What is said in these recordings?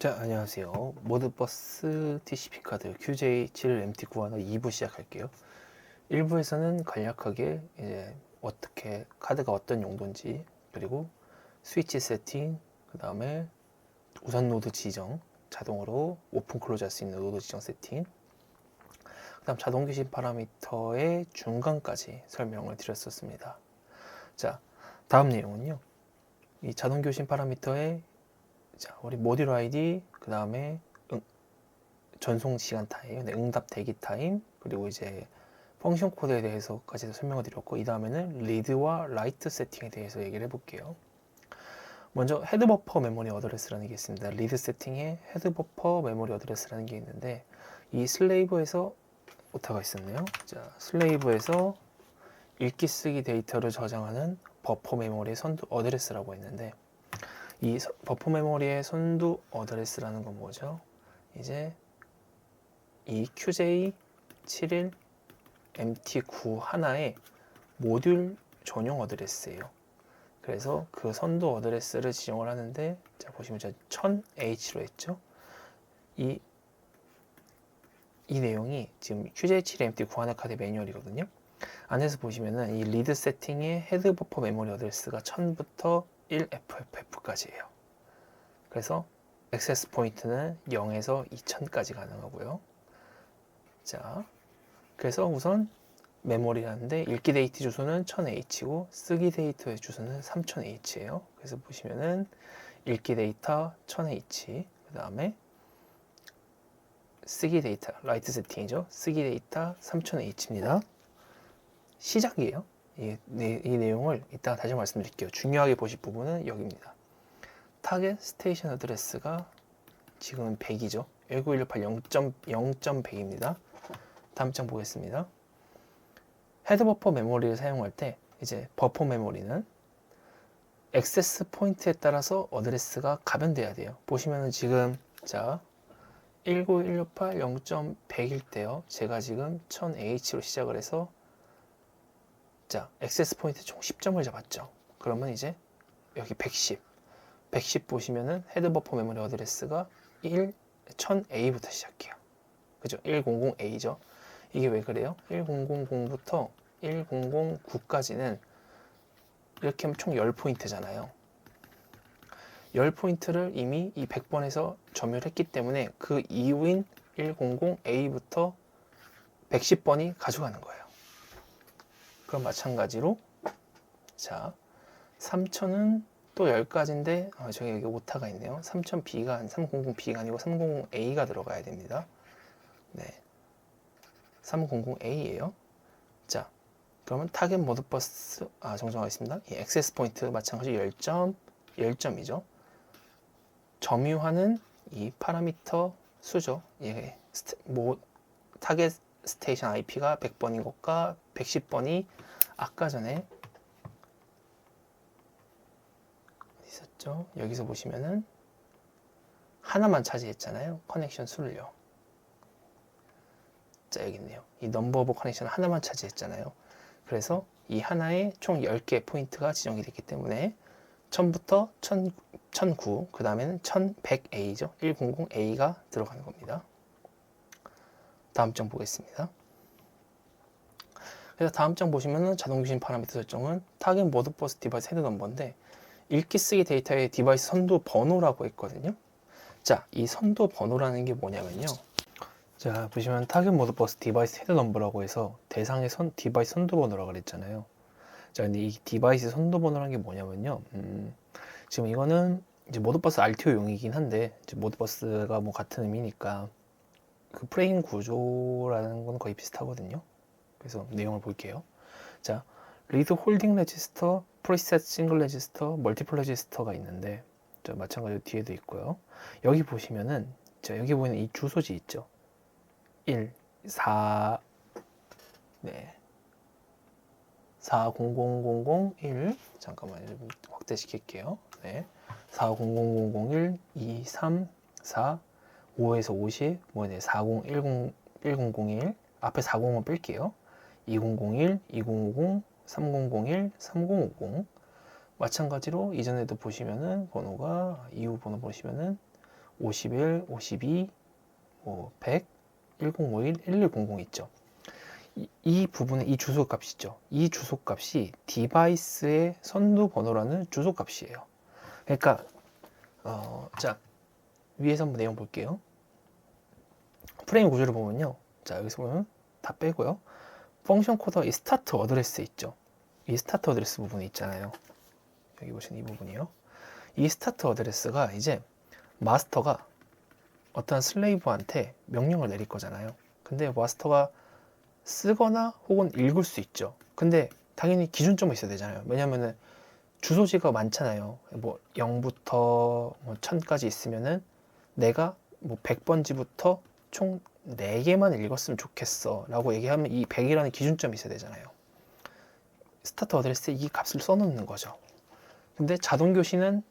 자, 안녕하세요. 모드버스 TCP 카드 QJ71MT915 2부 시작할게요. 1부에서는 간략하게 이제 어떻게 카드가 어떤 용도인지, 그리고 스위치 세팅, 그 다음에 우선 노드 지정, 자동으로 오픈 클로즈 할 수 있는 노드 지정 세팅, 그 다음 자동 교신 파라미터의 중간까지 설명을 드렸었습니다. 자, 다음 내용은요. 이 자동 교신 파라미터의 우리 모듈 아이디, 그 다음에 전송 시간 타임, 응답 대기 타임, 그리고 이제 펑션 코드에 대해서까지 설명을 드렸고, 이 다음에는 리드와 라이트 세팅에 대해서 얘기를 해볼게요. 먼저 헤드 버퍼 메모리 어드레스라는 게 있습니다. 리드 세팅에 헤드 버퍼 메모리 어드레스라는 게 있는데, 이 슬레이브에서 오타가 있었네요. 자, 슬레이브에서 읽기 쓰기 데이터를 저장하는 버퍼 메모리의 선두 어드레스라고 했는데, 이 버퍼 메모리의 선두 어드레스라는 건 뭐죠? 이제 이 QJ71MT9 하나의 모듈 전용 어드레스예요. 그래서 그 선두 어드레스를 지정을 하는데, 자 보시면 제가 1000H로 했죠. 이 내용이 지금 QJ71MT9 하나 카드 매뉴얼이거든요. 안에서 보시면은 이 리드 세팅의 헤드 버퍼 메모리 어드레스가 1000부터 1FFF까지예요. 그래서 액세스 포인트는 0에서 2000까지 가능하고요. 자, 그래서 우선 메모리라는데 읽기 데이터 주소는 1000H고 쓰기 데이터의 주소는 3000H예요. 그래서 보시면은 읽기 데이터 1000H, 그 다음에 쓰기 데이터, 라이트 세팅이죠. 쓰기 데이터 3000H입니다. 시작이에요. 이 내용을 이따가 다시 말씀드릴게요. 중요하게 보실 부분은 여기입니다. 타겟 스테이션 어드레스가 지금은 100이죠. 19118.0.100입니다. 다음 장 보겠습니다. 헤드 버퍼 메모리를 사용할 때 이제 버퍼 메모리는 액세스 포인트에 따라서 어드레스가 가변돼야 돼요. 보시면은 지금 자 19168.0.100일 때요. 제가 지금 1000H로 시작을 해서 자 액세스 포인트 총 10점을 잡았죠. 그러면 이제 여기 110 보시면은 헤드 버퍼 메모리 어드레스가 1000A부터 시작해요. 그죠? 100A죠. 이게 왜 그래요? 1000부터 1009까지는 이렇게 하면 총 10포인트잖아요. 10포인트를 이미 이 100번에서 점유했기 때문에 그 이후인 100A부터 110번이 가져가는 거예요. 그럼 마찬가지로 자 3000은 또 10가지인데 저기 여기 오타가 있네요. 3000B가 300B가 아니고 300A가 들어가야 됩니다. 네, 300A예요. 자, 그러면 타겟 모드 버스 정정하겠습니다. 이 액세스 포인트 마찬가지 10점이죠. 점유하는 이 파라미터 수죠. 예, 타겟 스테이션 IP가 100번인 것과 110번이 아까 전에 어디 있었죠? 여기서 보시면은 하나만 차지했잖아요. 커넥션 수를요. 자, 여기 있네요. 이 넘버 오브 커넥션 하나만 차지했잖아요. 그래서 이 하나에 총 10개 포인트가 지정이 됐기 때문에 1000부터 1009, 그 다음에는 1100A죠. 100A가 들어가는 겁니다. 다음 장 보겠습니다. 그래서 다음 장 보시면은 자동 교신 파라미터 설정은 타겟 모드 버스 디바이스 헤드 넘버인데 읽기 쓰기 데이터의 디바이스 선도 번호라고 했거든요. 자, 이 선도 번호라는 게 뭐냐면요. 자, 보시면 타겟 모드 버스 디바이스 헤드 넘버라고 해서 대상의 디바이스 선도 번호라고 그랬잖아요. 자, 근데 이 디바이스 선도 번호라는 게 뭐냐면요. 지금 이거는 이제 모드버스 RTO용이긴 한데 이제 모드버스가 뭐 같은 의미니까 그 프레임 구조라는 건 거의 비슷하거든요. 그래서 내용을 볼게요. 자, 리드 홀딩 레지스터, 프리셋 싱글 레지스터, 멀티플 레지스터가 있는데 자, 마찬가지로 뒤에도 있고요. 여기 보시면은 자, 여기 보이는 이 주소지 있죠. 1, 4, 네. 400001 잠깐만요. 좀 확대시킬게요. 네. 400001 2, 3, 4, 5에서 50, 뭐네 4010 1001 앞에 40은 뺄게요. 2001, 2050, 3001, 3050 마찬가지로 이전에도 보시면은 번호가 이후 번호 보시면은 51, 52, 100, 1051, 1100 있죠. 이 부분에 이 주소값이죠. 이 주소값이 디바이스의 선두 번호라는 주소값이에요. 그러니까 자, 위에서 한번 내용 볼게요. 프레임 구조를 보면요. 자, 여기서 보면 다 빼고요. 펑션 코더 이 스타트 어드레스 있죠. 이 스타트 어드레스 부분이 있잖아요. 여기 보시는 이 부분이요. 이 스타트 어드레스가 이제 마스터가 어떤 슬레이브한테 명령을 내릴 거잖아요. 근데 마스터가 쓰거나 혹은 읽을 수 있죠. 근데 당연히 기준점이 있어야 되잖아요. 왜냐면은 주소지가 많잖아요. 뭐 0부터 뭐 1000까지 있으면은 내가 뭐 100번지부터 총 4개만 읽었으면 좋겠어 라고 얘기하면 이 100이라는 기준점이 있어야 되잖아요. 스타트 어드레스에 이 값을 써놓는 거죠. 근데 자동 교시는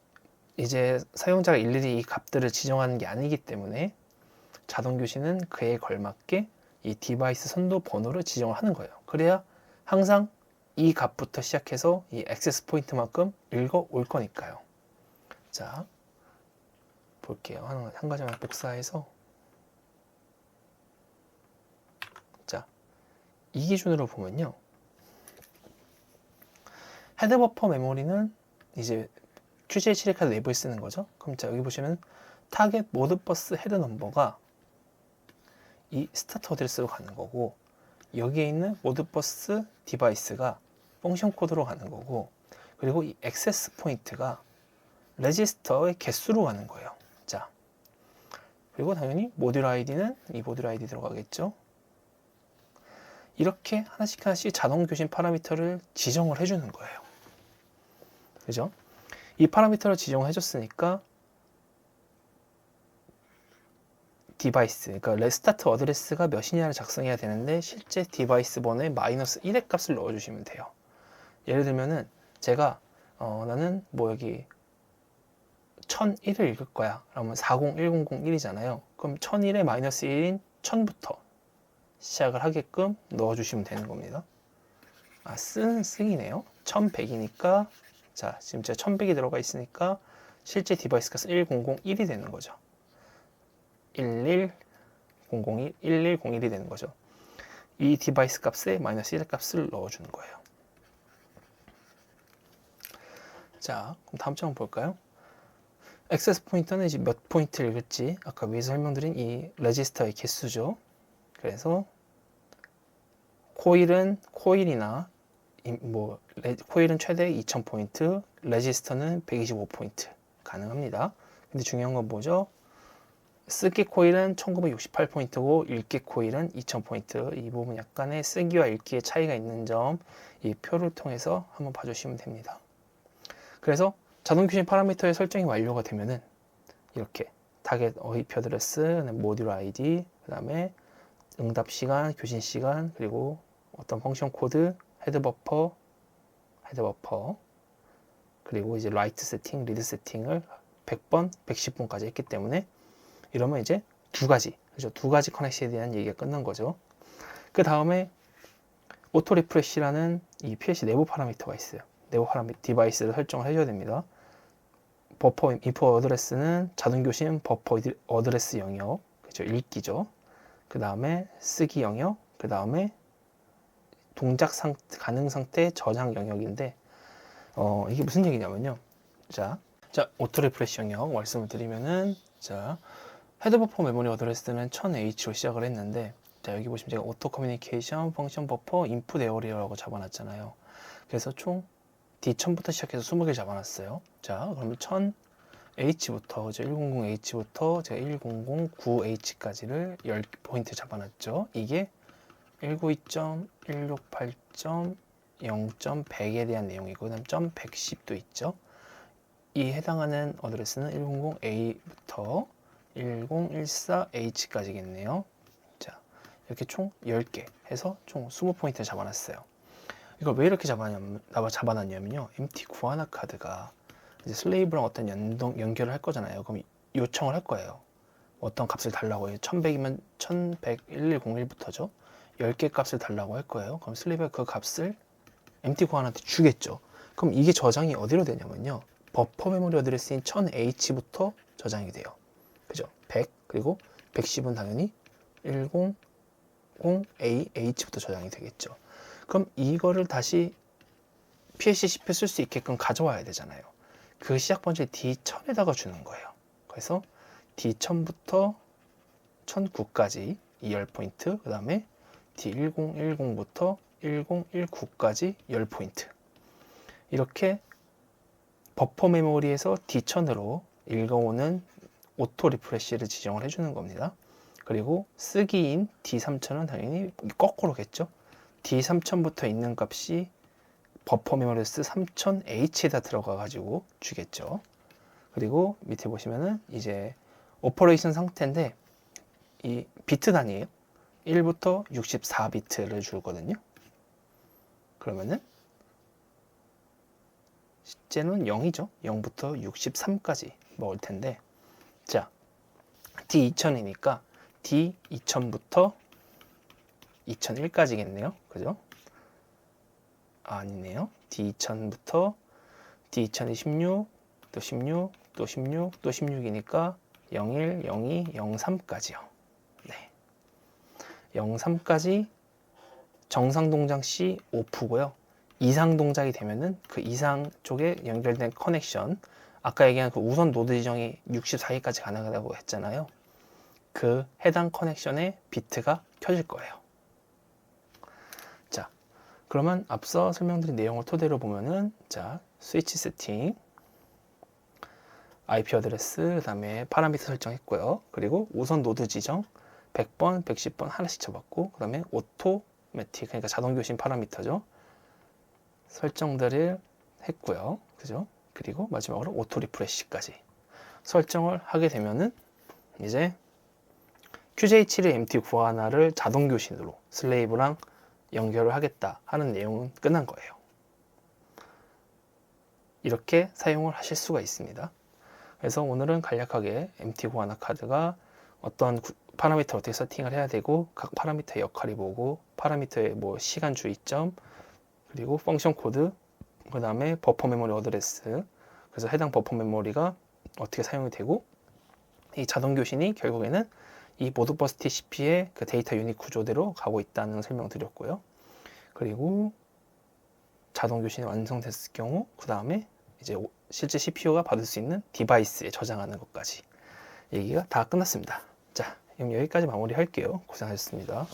이제 사용자가 일일이 이 값들을 지정하는 게 아니기 때문에 자동 교시는 그에 걸맞게 이 디바이스 선도 번호를 지정을 하는 거예요. 그래야 항상 이 값부터 시작해서 이 액세스 포인트만큼 읽어 올 거니까요. 자, 볼게요. 한 가지만 복사해서. 자, 이 기준으로 보면요. 헤드 버퍼 메모리는 이제 QJ 시리카드 내부에 쓰는 거죠. 그럼 자, 여기 보시면 타겟 모드 버스 헤드 넘버가 이 스타트 어드레스로 가는 거고, 여기에 있는 모드 버스 디바이스가 펑션 코드로 가는 거고, 그리고 이 액세스 포인트가 레지스터의 개수로 가는 거예요. 자, 그리고 당연히 모듈 아이디는 이 모듈 아이디 들어가겠죠. 이렇게 하나씩 하나씩 자동 교신 파라미터를 지정을 해주는 거예요. 그죠? 이 파라미터를 지정을 해줬으니까 디바이스, 그러니까 레스타트 어드레스가 몇이냐를 작성해야 되는데 실제 디바이스 번호에 마이너스 1의 값을 넣어주시면 돼요. 예를 들면은 제가 나는 뭐 여기 1001을 읽을 거야. 그러면 401001이잖아요. 그럼 1001에 마이너스 1인 1000부터 시작을 하게끔 넣어주시면 되는 겁니다. 아, 쓰기네요. 1100이니까 자, 지금 제가 1100이 들어가 있으니까 실제 디바이스 값은 1001이 되는 거죠. 11001, 1101이 되는 거죠. 이 디바이스 값에 마이너스 1의 값을 넣어주는 거예요. 자, 그럼 다음 장 한번 볼까요? 액세스 포인터는 이제 몇 포인트 읽을지 아까 위에서 설명드린 이 레지스터의 개수죠. 그래서 코일이나 코일은 최대 2000포인트, 레지스터는 125포인트 가능합니다. 근데 중요한 건 뭐죠? 쓰기 코일은 1968포인트고 읽기 코일은 2000포인트. 이 부분 약간의 쓰기와 읽기의 차이가 있는 점 이 표를 통해서 한번 봐주시면 됩니다. 그래서 자동 교신 파라미터의 설정이 완료가 되면은 이렇게 타겟 IP 어드레스, 모듈 아이디, 그 다음에 응답 시간, 교신 시간, 그리고 어떤 펑션 코드, 헤드 버퍼, 그리고 이제 라이트 세팅, 리드 세팅을 100번, 110번까지 했기 때문에 이러면 이제 두 가지 커넥션에 대한 얘기가 끝난 거죠. 그 다음에 오토 리프레시라는 이 PLC 내부 파라미터가 있어요. 내부 디바이스를 설정을 해줘야 됩니다. 버퍼 인포 어드레스는 자동 교신 버퍼 어드레스 영역, 그죠? 읽기죠. 그 다음에 쓰기 영역, 그 다음에 동작 가능 상태 저장 영역인데 이게 무슨 얘기냐면요. 자 오토 리프레시 영역 말씀을 드리면은 자 헤드 버퍼 메모리 어드레스는 1000H로 시작을 했는데 자 여기 보시면 제가 오토 커뮤니케이션 펑션 버퍼 인풋 에어리어라고 잡아놨잖아요. 그래서 총 D1000부터 시작해서 20개 잡아놨어요. 자 그러면 1000H부터 100H부터 제가 1009H까지를 10포인트 잡아놨죠. 이게 192.168.0.100에 대한 내용이고, 그 다음 110도 있죠. 이 해당하는 어드레스는 100A부터 1014H까지겠네요. 자, 이렇게 총 10개 해서 총 20포인트를 잡아놨어요. 이걸 왜 이렇게 잡아놨냐면요. MT 구하나 카드가 이제 슬레이브랑 어떤 연결을 할 거잖아요. 그럼 요청을 할 거예요. 어떤 값을 달라고 해요. 1100이면 1101부터죠. 10개 값을 달라고 할 거예요. 그럼 슬레이브가 그 값을 MT 구한한테 주겠죠. 그럼 이게 저장이 어디로 되냐면요. 버퍼 메모리 어드레스인 1000H부터 저장이 돼요. 그죠? 100 그리고 110은 당연히 100AH부터 저장이 되겠죠. 그럼 이거를 다시 PLC-CPU에 쓸 수 있게끔 가져와야 되잖아요. 그 시작 번째 D1000에다가 주는 거예요. 그래서 D1000부터 1009까지 210포인트, 그 다음에 D1010부터 1019까지 10포인트. 이렇게 버퍼 메모리에서 D1000으로 읽어오는 오토 리프레시를 지정을 해주는 겁니다. 그리고 쓰기인 D3000은 당연히 거꾸로겠죠. D3000부터 있는 값이 버퍼 메모리스 3000H에다 들어가 가지고 주겠죠. 그리고 밑에 보시면은 이제 오퍼레이션 상태인데 이 비트 단위예요. 1부터 64비트를 주거든요. 그러면은 실제는 0이죠. 0부터 63까지 먹을 텐데, 자, D2000이니까 D2000부터 2001까지겠네요. 그죠? 아니네요. D2000부터 D2000이 16, 또 16, 또 16, 또 16이니까 01, 02, 03까지요. 네. 03까지 정상 동작 시 오프고요. 이상 동작이 되면은 그 이상 쪽에 연결된 커넥션, 아까 얘기한 그 우선 노드 지정이 64개까지 가능하다고 했잖아요. 그 해당 커넥션의 비트가 켜질 거예요. 자, 그러면 앞서 설명드린 내용을 토대로 보면은, 자, 스위치 세팅, IP 어드레스, 그 다음에 파라미터 설정했고요. 그리고 우선 노드 지정 100번, 110번 하나씩 쳐봤고, 그 다음에 오토매틱, 그러니까 자동 교신 파라미터죠. 설정들을 했고요. 그죠? 그리고 마지막으로 오토 리프레시까지 설정을 하게 되면은 이제 QJ7의 MT 구하나를 자동 교신으로 슬레이브랑 연결을 하겠다 하는 내용은 끝난 거예요. 이렇게 사용을 하실 수가 있습니다. 그래서 오늘은 간략하게 MT 구하나 카드가 어떤 파라미터를 어떻게 세팅을 해야 되고, 각 파라미터의 역할이 뭐고, 파라미터의 뭐 시간 주의점, 그리고 펑션 코드, 그 다음에 버퍼 메모리 어드레스, 그래서 해당 버퍼 메모리가 어떻게 사용이 되고, 이 자동 교신이 결국에는 이 모드버스 TCP의 그 데이터 유닛 구조대로 가고 있다는 설명 드렸고요. 그리고 자동 교신이 완성됐을 경우, 그 다음에 이제 실제 CPU가 받을 수 있는 디바이스에 저장하는 것까지 얘기가 다 끝났습니다. 자, 그럼 여기까지 마무리할게요. 고생하셨습니다.